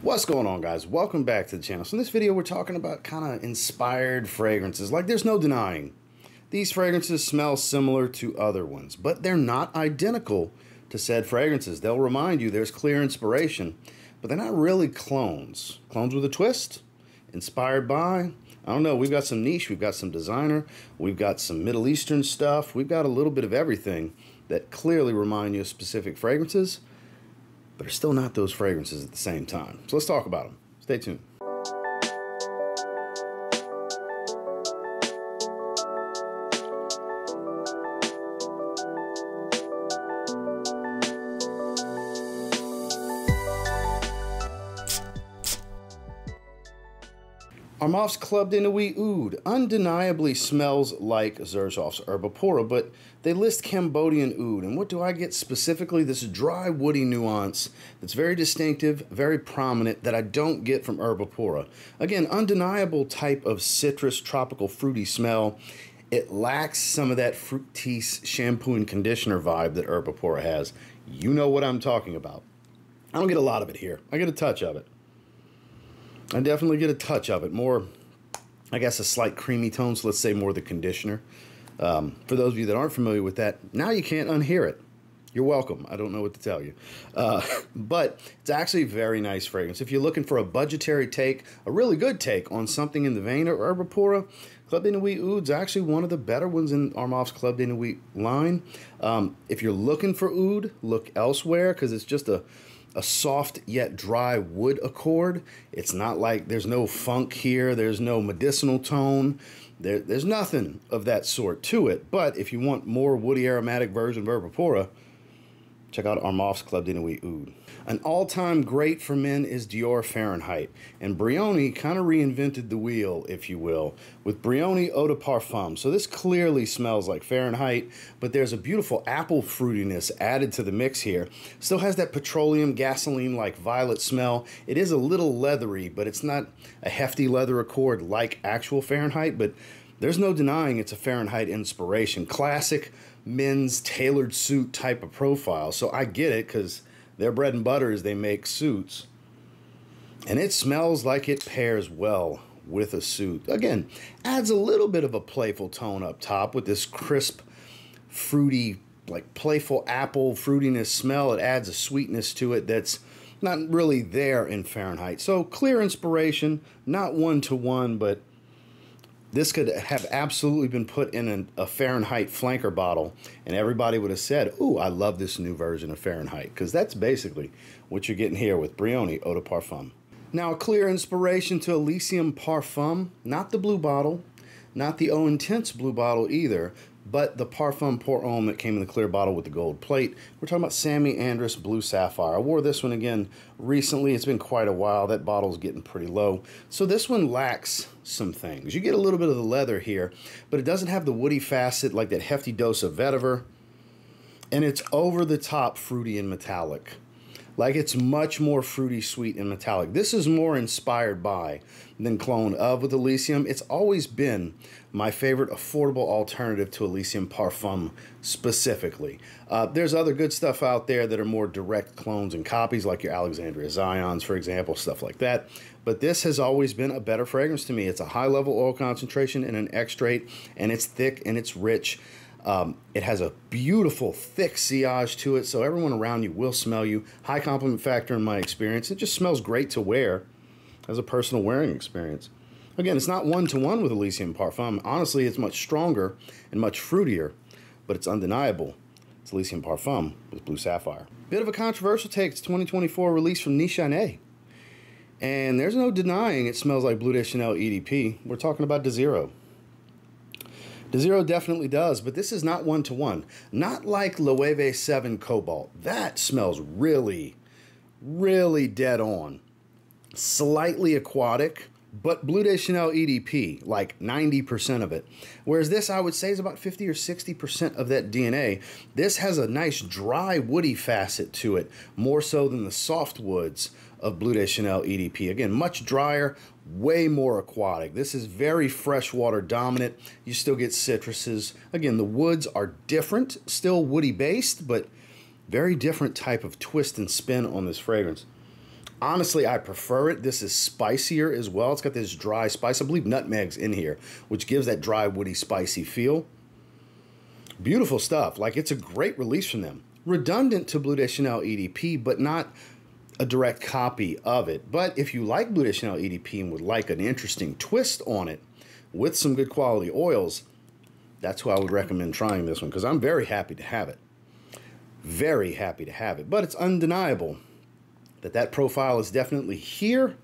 What's going on, guys? Welcome back to the channel. So in this video we're talking about kind of inspired fragrances. Like, there's no denying these fragrances smell similar to other ones, but they're not identical to said fragrances. They'll remind you there's clear inspiration, but they're not really clones. Clones with a twist, inspired by, I don't know, we've got some niche, we've got some designer, we've got some Middle Eastern stuff, we've got a little bit of everything that clearly remind you of specific fragrances, but are still not those fragrances at the same time. So let's talk about them. Stay tuned. Armaf's Club de Nuit Oud undeniably smells like Xerjoff's Herbapora, but they list Cambodian Oud. And what do I get specifically? This dry, woody nuance that's very distinctive, very prominent, that I don't get from Herbapora. Again, undeniable type of citrus, tropical, fruity smell. It lacks some of that Fructis shampoo and conditioner vibe that Herbapora has. You know what I'm talking about. I don't get a lot of it here. I get a touch of it. I definitely get a touch of it. More, I guess, a slight creamy tone, so let's say more the conditioner. For those of you that aren't familiar with that, now you can't unhear it. You're welcome. I don't know what to tell you. But it's actually a very nice fragrance. If you're looking for a budgetary take, a really good take on something in the vein of Herbapora, Club de Nuit Oud's actually one of the better ones in Armaf's Club de Nuit line. If you're looking for Oud, look elsewhere, because it's just a soft yet dry wood accord. It's not like there's no funk here. There's no medicinal tone. There's nothing of that sort to it. But if you want more woody aromatic version of Herbapora, check out Armaf's Club de Nuit Oud. An all-time great for men is Dior Fahrenheit. And Brioni kind of reinvented the wheel, if you will, with Brioni Eau de Parfum. So this clearly smells like Fahrenheit, but there's a beautiful apple fruitiness added to the mix here. Still has that petroleum, gasoline-like violet smell. It is a little leathery, but it's not a hefty leather accord like actual Fahrenheit, but there's no denying it's a Fahrenheit inspiration. Classic men's tailored suit type of profile. So I get it, because their bread and butter is they make suits. And it smells like it pairs well with a suit. Again, adds a little bit of a playful tone up top with this crisp, fruity, like playful apple fruitiness smell. It adds a sweetness to it that's not really there in Fahrenheit. So clear inspiration, not one-to-one, but this could have absolutely been put in a Fahrenheit flanker bottle, and everybody would have said, ooh, I love this new version of Fahrenheit, because that's basically what you're getting here with Brioni Eau de Parfum. Now, a clear inspiration to Elysium Parfum, not the blue bottle, not the Eau Intense blue bottle either, but the Parfum Pour Homme that came in the clear bottle with the gold plate. We're talking about Samy Andraus Blue Sapphire. I wore this one again recently. It's been quite a while. That bottle's getting pretty low. So this one lacks some things. You get a little bit of the leather here, but it doesn't have the woody facet like that hefty dose of vetiver. And it's over the top fruity and metallic. Like, it's much more fruity, sweet, and metallic. This is more inspired by than clone of with Elysium. It's always been my favorite affordable alternative to Elysium Parfum specifically. There's other good stuff out there that are more direct clones and copies, like your Alexandria Zions, for example, stuff like that. But this has always been a better fragrance to me. It's a high-level oil concentration and an extrait, and it's thick and it's rich. It has a beautiful, thick sillage to it, so everyone around you will smell you. High compliment factor in my experience. It just smells great to wear as a personal wearing experience. Again, it's not one-to-one with Elysium Parfum. Honestly, it's much stronger and much fruitier, but it's undeniable. It's Elysium Parfum with Blue Sapphire. Bit of a controversial take. It's 2024 release from Nishane. And there's no denying it smells like Bleu de Chanel EDP. We're talking about Deziro. Deziro definitely does, but this is not one-to-one. Not like Loewe 7 Cobalt. That smells really, really dead on. Slightly aquatic, but Bleu de Chanel EDP, like 90% of it. Whereas this, I would say, is about 50 or 60% of that DNA. This has a nice dry, woody facet to it, more so than the soft woods of Bleu de Chanel EDP. Again, much drier, way more aquatic. This is very freshwater dominant. You still get citruses. Again, the woods are different, still woody based, but very different type of twist and spin on this fragrance. Honestly, I prefer it. This is spicier as well. It's got this dry spice. I believe nutmeg's in here, which gives that dry, woody, spicy feel. Beautiful stuff. Like, it's a great release from them. Redundant to Bleu de Chanel EDP, but not a direct copy of it. But if you like Bleu de Chanel EDP and would like an interesting twist on it with some good quality oils, that's who I would recommend trying this one, because I'm very happy to have it. Very happy to have it. But it's undeniable that that profile is definitely here,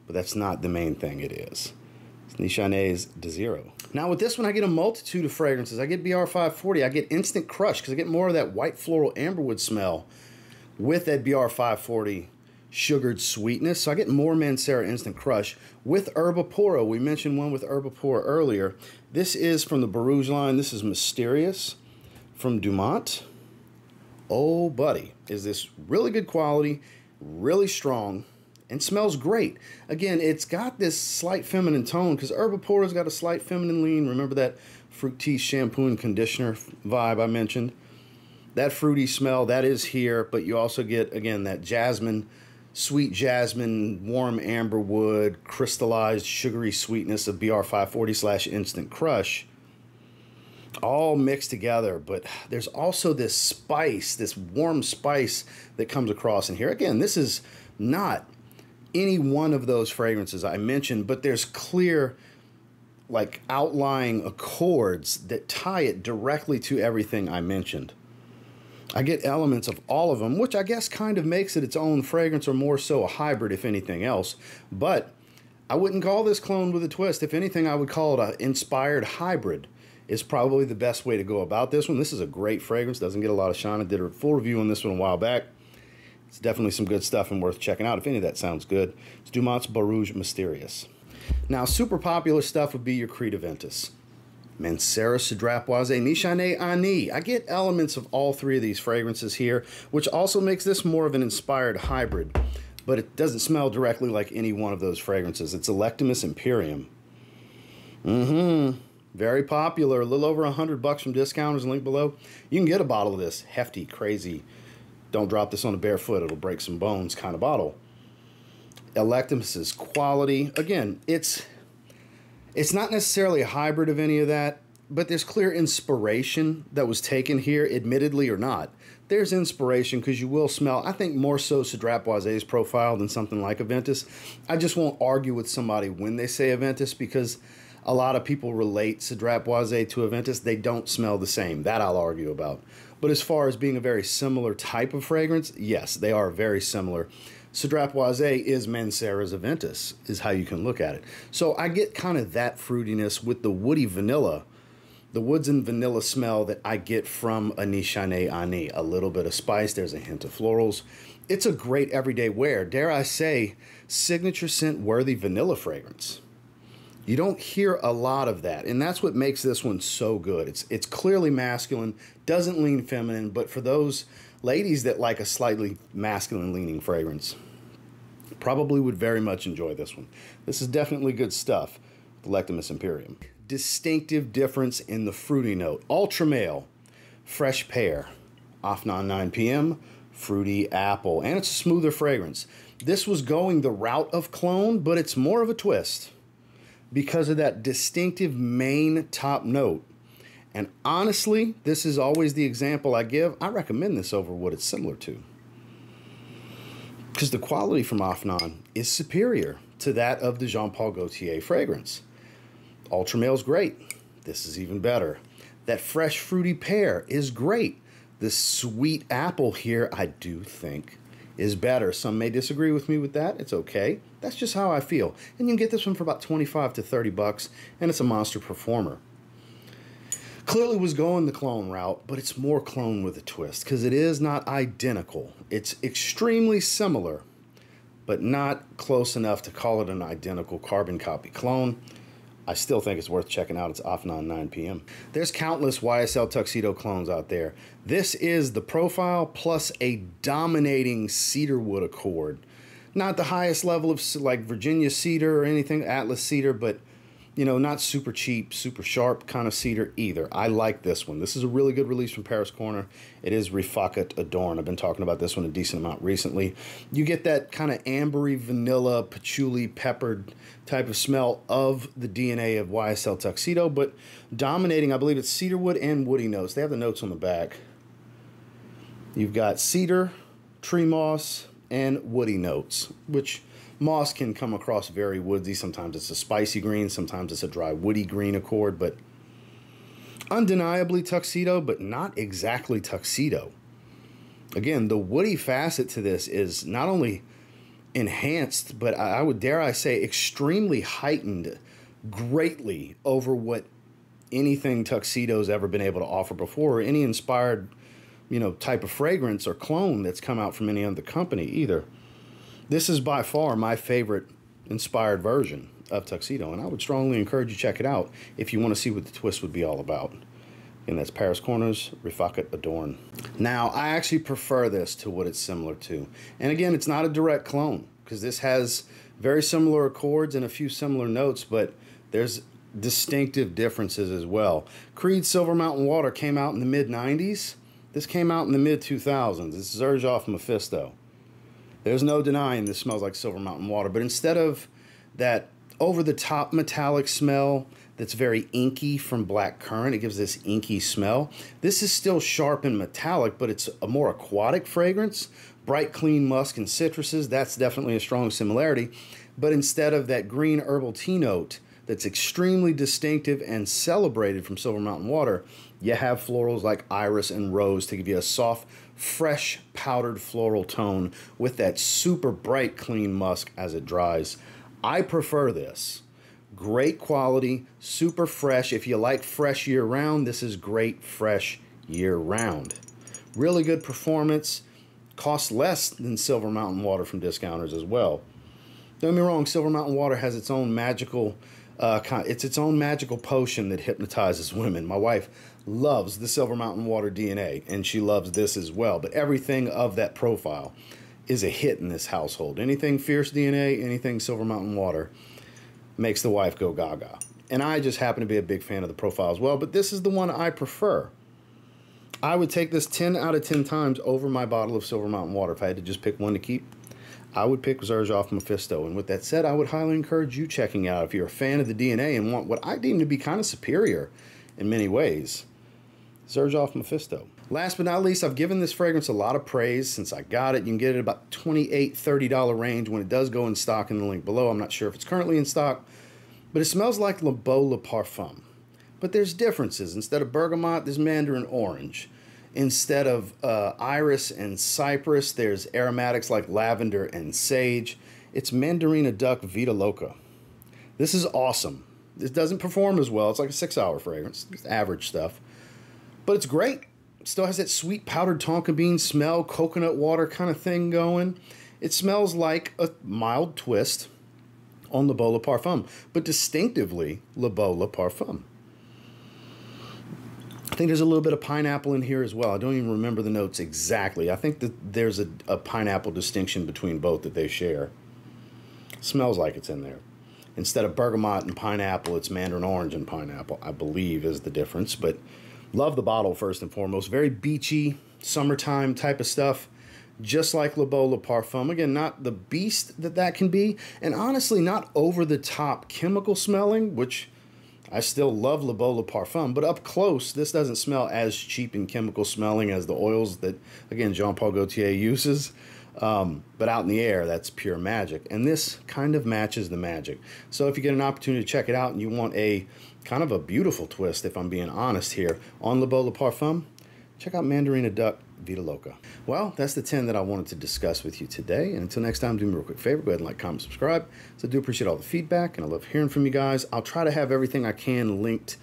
but that's not the main thing it is. It's Nishane Deziro. Now with this one, I get a multitude of fragrances. I get BR540. I get Instant Crush, because I get more of that white floral amberwood smell with that BR540 sugared sweetness. So I get more Mancera Instant Crush with Herbapora. We mentioned one with Herbapora earlier. This is from the Borouj line. This is Mysterious from Dumont. Oh, buddy, is this really good quality, really strong, and smells great. Again, it's got this slight feminine tone, because Herbapora's got a slight feminine lean. Remember that Fructis shampoo and conditioner vibe I mentioned? That fruity smell, that is here, but you also get, again, that jasmine, sweet jasmine, warm amberwood, crystallized sugary sweetness of BR540 / Instant Crush, all mixed together. But there's also this spice, this warm spice that comes across in here. Again, this is not any one of those fragrances I mentioned, but there's clear, like, outlying accords that tie it directly to everything I mentioned. I get elements of all of them, which I guess kind of makes it its own fragrance, or more so a hybrid, if anything else. But I wouldn't call this clone with a twist. If anything, I would call it an inspired hybrid. Is probably the best way to go about this one. This is a great fragrance. Doesn't get a lot of shine. I did a full review on this one a while back. It's definitely some good stuff and worth checking out if any of that sounds good. It's Dumont's Borouj Mysterious. Now, super popular stuff would be your Creed Aventus. Mancera Sudrapoise, Nishane Ani. I get elements of all three of these fragrances here, which also makes this more of an inspired hybrid, but it doesn't smell directly like any one of those fragrances. It's Electimuss Imperium. Very popular, a little over $100 from discounters, link below. You can get a bottle of this hefty, crazy, don't drop this on a bare foot, it'll break some bones kind of bottle. Electimuss's quality, again, it's not necessarily a hybrid of any of that, but there's clear inspiration that was taken here, admittedly or not. There's inspiration, because you will smell, I think, more so Sudrapoise's profile than something like Aventus. I just won't argue with somebody when they say Aventus, because a lot of people relate Sudrapoise to Aventus. They don't smell the same. That I'll argue about. But as far as being a very similar type of fragrance, yes, they are very similar. Sudrapoise is Mancera's Aventus, is how you can look at it. So I get kind of that fruitiness with the woody vanilla, the woods and vanilla smell that I get from a Nishane Ani. A little bit of spice, there's a hint of florals. It's a great everyday wear, dare I say, signature scent worthy vanilla fragrance. You don't hear a lot of that, and that's what makes this one so good. It's clearly masculine, doesn't lean feminine, but for those ladies that like a slightly masculine-leaning fragrance, probably would very much enjoy this one. This is definitely good stuff. Electimuss Imperium. Distinctive difference in the fruity note. Ultra male, fresh pear, Afnan 9 p.m., fruity apple, and it's a smoother fragrance. This was going the route of clone, but it's more of a twist, because of that distinctive main top note. And honestly, this is always the example I give. I recommend this over what it's similar to, because the quality from Afnan is superior to that of the Jean Paul Gaultier fragrance. Ultra Male's great. This is even better. That fresh fruity pear is great. The sweet apple here, I do think, is better. Some may disagree with me with that. It's okay. That's just how I feel. And you can get this one for about 25 to 30 bucks, and it's a monster performer. Clearly was going the clone route, but it's more clone with a twist, because it is not identical. It's extremely similar, but not close enough to call it an identical carbon copy clone. I still think it's worth checking out. It's Afnan 9 p.m. There's countless YSL Tuxedo clones out there. This is the profile plus a dominating cedarwood accord. Not the highest level of like Virginia cedar or anything, Atlas cedar, but you know, not super cheap, super sharp kind of cedar either. I like this one. This is a really good release from Paris Corner. It is Rifaaqat Adorn. I've been talking about this one a decent amount recently. You get that kind of ambery, vanilla, patchouli, peppered type of smell of the DNA of YSL Tuxedo, but dominating, I believe it's cedarwood and woody notes. They have the notes on the back. You've got cedar, tree moss, and woody notes, which moss can come across very woodsy. Sometimes it's a spicy green, sometimes it's a dry woody green accord, but undeniably tuxedo, but not exactly tuxedo. Again, the woody facet to this is not only enhanced, but I would dare I say extremely heightened greatly over what anything tuxedo's ever been able to offer before, or any inspired, you know, type of fragrance or clone that's come out from any other company either. This is by far my favorite inspired version of Tuxedo, and I would strongly encourage you to check it out if you want to see what the twist would be all about. And that's Paris Corner's Rifaaqat Adorn. Now, I actually prefer this to what it's similar to. And again, it's not a direct clone, because this has very similar accords and a few similar notes, but there's distinctive differences as well. Creed's Silver Mountain Water came out in the mid-90s. This came out in the mid-2000s. This is Xerjoff Mefisto. There's no denying this smells like Silver Mountain Water, but instead of that over-the-top metallic smell that's very inky from black currant, it gives this inky smell. This is still sharp and metallic, but it's a more aquatic fragrance. Bright, clean musk and citruses, that's definitely a strong similarity. But instead of that green herbal tea note that's extremely distinctive and celebrated from Silver Mountain Water, you have florals like iris and rose to give you a soft, fresh, powdered floral tone with that super bright, clean musk as it dries. I prefer this. Great quality, super fresh. If you like fresh year-round, this is great fresh year-round. Really good performance. Costs less than Silver Mountain Water from discounters as well. Don't get me wrong, Silver Mountain Water has its own magical it's its own magical potion that hypnotizes women. My wife loves the Silver Mountain Water DNA, and she loves this as well. But everything of that profile is a hit in this household. Anything Fierce DNA, anything Silver Mountain Water makes the wife go gaga. And I just happen to be a big fan of the profile as well, but this is the one I prefer. I would take this 10 out of 10 times over my bottle of Silver Mountain Water if I had to just pick one to keep. I would pick Xerjoff Mefisto. And with that said, I would highly encourage you checking out if you're a fan of the DNA and want what I deem to be kind of superior in many ways. Xerjoff Mefisto. Last but not least, I've given this fragrance a lot of praise since I got it. You can get it at about $28, $30 range when it does go in stock in the link below. I'm not sure if it's currently in stock, but it smells like Le Beau Le Parfum. But there's differences. Instead of bergamot, there's mandarin orange. Instead of iris and cypress, there's aromatics like lavender and sage. It's Mandarina Duck Vida Loca. This is awesome. It doesn't perform as well. It's like a 6-hour fragrance. It's average stuff. But it's great. It still has that sweet powdered tonka bean smell, coconut water kind of thing going. It smells like a mild twist on Le Beau Le Parfum, but distinctively Le Beau Le Parfum. I think there's a little bit of pineapple in here as well. I don't even remember the notes exactly. I think that there's a pineapple distinction between both that they share. Smells like it's in there. Instead of bergamot and pineapple, it's mandarin orange and pineapple, I believe is the difference. But love the bottle first and foremost. Very beachy, summertime type of stuff. Just like Le Beau Le Parfum. Again, not the beast that can be. And honestly, not over-the-top chemical smelling, which I still love Le Beau Le Parfum, but up close, this doesn't smell as cheap and chemical smelling as the oils that, again, Jean-Paul Gaultier uses. But out in the air, that's pure magic. And this kind of matches the magic. So if you get an opportunity to check it out and you want a kind of a beautiful twist, if I'm being honest here, on Le Beau Le Parfum, check out Mandarina Duck Vida Loca. Well, that's the 10 that I wanted to discuss with you today. And until next time, do me a real quick favor. Go ahead and like, comment, subscribe. So I do appreciate all the feedback, and I love hearing from you guys. I'll try to have everything I can linked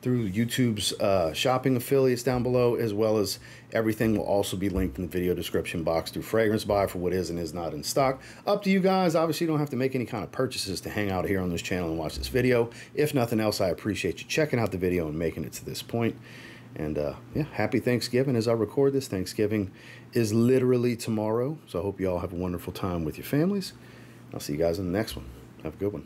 through YouTube's shopping affiliates down below, as well as everything will also be linked in the video description box through Fragrance Buy for what is and is not in stock. Up to you guys. Obviously, you don't have to make any kind of purchases to hang out here on this channel and watch this video. If nothing else, I appreciate you checking out the video and making it to this point. And yeah, happy Thanksgiving as I record this. Thanksgiving is literally tomorrow, so I hope you all have a wonderful time with your families. I'll see you guys in the next one. Have a good one.